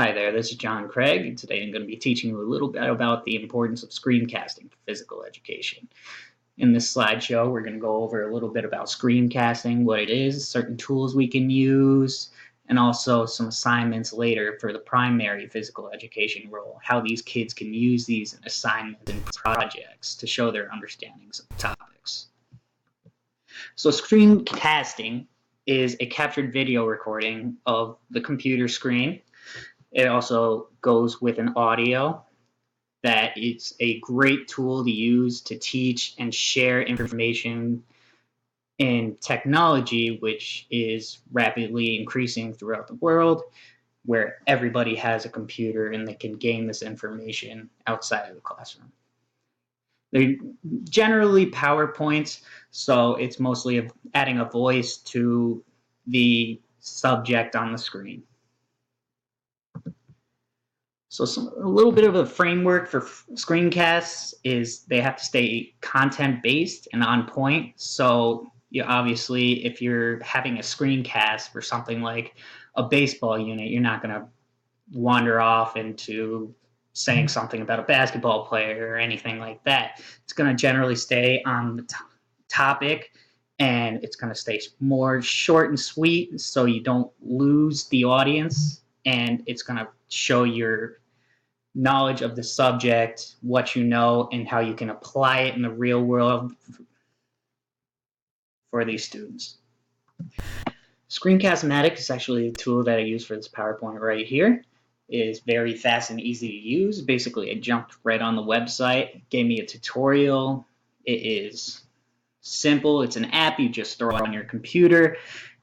Hi there, this is John Craig, and today I'm going to be teaching you a little bit about the importance of screencasting for physical education. In this slideshow, we're going to go over a little bit about screencasting, what it is, certain tools we can use, and also some assignments later for the primary physical education role, how these kids can use these in assignments and projects to show their understandings of the topics. So screencasting is a captured video recording of the computer screen. It also goes with an audio. That it's a great tool to use to teach and share information in technology, which is rapidly increasing throughout the world, where everybody has a computer and they can gain this information outside of the classroom. They're generally PowerPoints, so it's mostly adding a voice to the subject on the screen. So a little bit of a framework for screencasts is they have to stay content-based and on point. So obviously, if you're having a screencast for something like a baseball unit, you're not going to wander off into saying something about a basketball player or anything like that. It's going to generally stay on the topic, and it's going to stay more short and sweet so you don't lose the audience, and it's going to show your knowledge of the subject, what you know, and how you can apply it in the real world for these students. Screencast-O-Matic is actually a tool that I use for this PowerPoint right here. It is very fast and easy to use. Basically, I jumped right on the website, gave me a tutorial. It is simple. It's an app you just throw on your computer.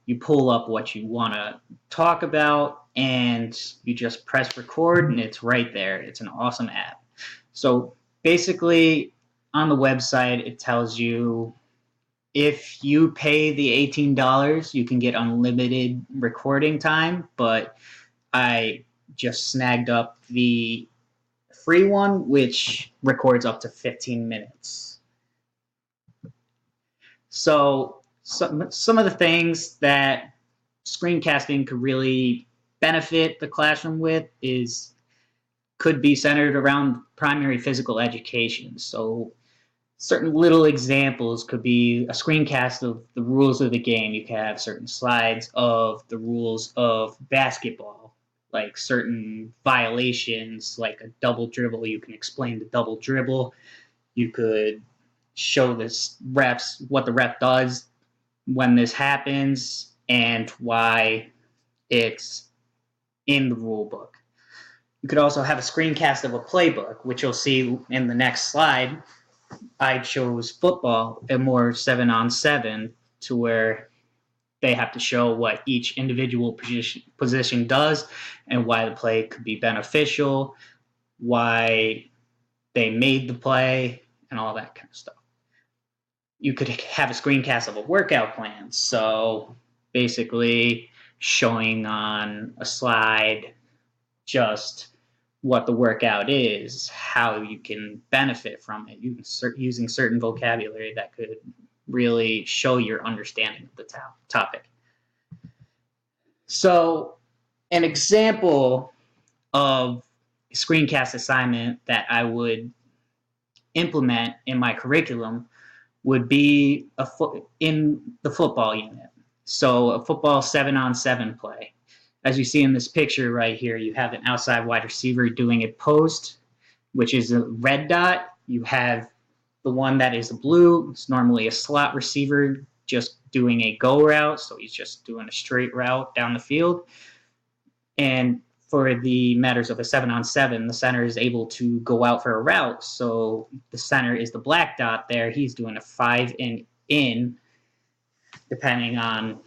You pull up what you want to talk about, and you just press record, and it's right there. It's an awesome app. So basically, on the website, it tells you if you pay the $18, you can get unlimited recording time, but I just snagged up the free one, which records up to 15 minutes. So some of the things that screencasting could really benefit the classroom with could be centered around primary physical education. So certain little examples could be a screencast of the rules of the game. You could have certain slides of the rules of basketball, like certain violations, like a double dribble. You can explain the double dribble. You could show what the ref does when this happens and why it's in the rule book. You could also have a screencast of a playbook, which you'll see in the next slide. I chose football and more 7-on-7 to where they have to show what each individual position does and why the play could be beneficial, why they made the play, and all that kind of stuff. You could have a screencast of a workout plan. So basically showing on a slide just what the workout is, how you can benefit from it, using certain vocabulary that could really show your understanding of the topic. So an example of a screencast assignment that I would implement in my curriculum would be in the football unit. So a football 7-on-7 play. As you see in this picture right here, you have an outside wide receiver doing a post, which is a red dot. You have the one that is blue. It's normally a slot receiver just doing a go route, so he's just doing a straight route down the field. And for the matters of a 7-on-7, the center is able to go out for a route. So the center is the black dot there. He's doing a 5 and in, depending on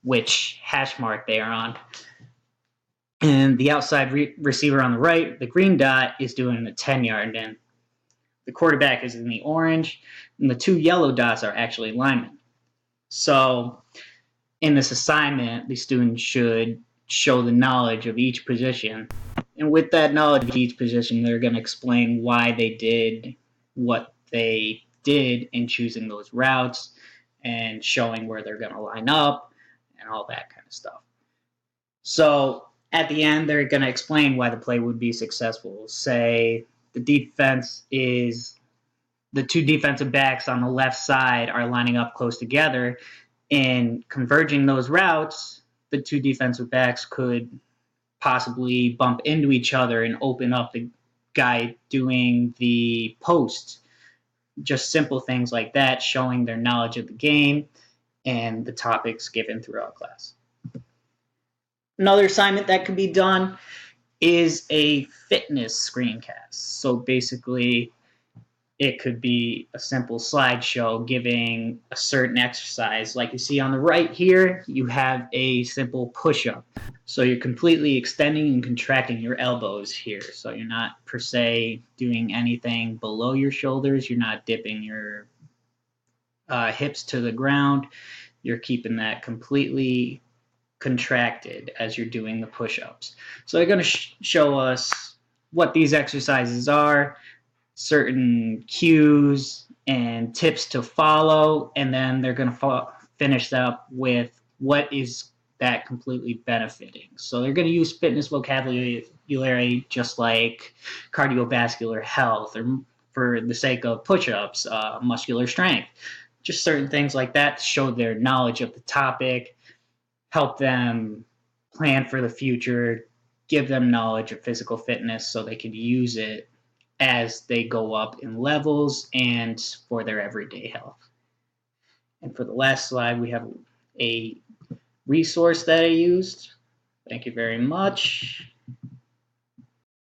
which hash mark they are on. And the outside receiver on the right, the green dot, is doing a 10-yard in. The quarterback is in the orange, and the two yellow dots are actually linemen. So in this assignment, the students should show the knowledge of each position. And with that knowledge of each position, they're going to explain why they did what they did in choosing those routes and showing where they're going to line up and all that kind of stuff. So at the end, they're going to explain why the play would be successful. Say the two defensive backs on the left side are lining up close together, and converging those routes, the two defensive backs could possibly bump into each other and open up the guy doing the post. Just simple things like that, showing their knowledge of the game and the topics given throughout class. Another assignment that could be done is a fitness screencast. So basically, it could be a simple slideshow giving a certain exercise. Like you see on the right here, you have a simple push-up. So you're completely extending and contracting your elbows here. So you're not per se doing anything below your shoulders. You're not dipping your hips to the ground. You're keeping that completely contracted as you're doing the push-ups. So they're going to show us what these exercises are, certain cues and tips to follow, and then they're going to finish up with what is that completely benefiting. So they're going to use fitness vocabulary just like cardiovascular health, or for the sake of push-ups, muscular strength, just certain things like that to show their knowledge of the topic, help them plan for the future, give them knowledge of physical fitness so they can use it as they go up in levels and for their everyday health. And for the last slide, we have a resource that I used. Thank you very much.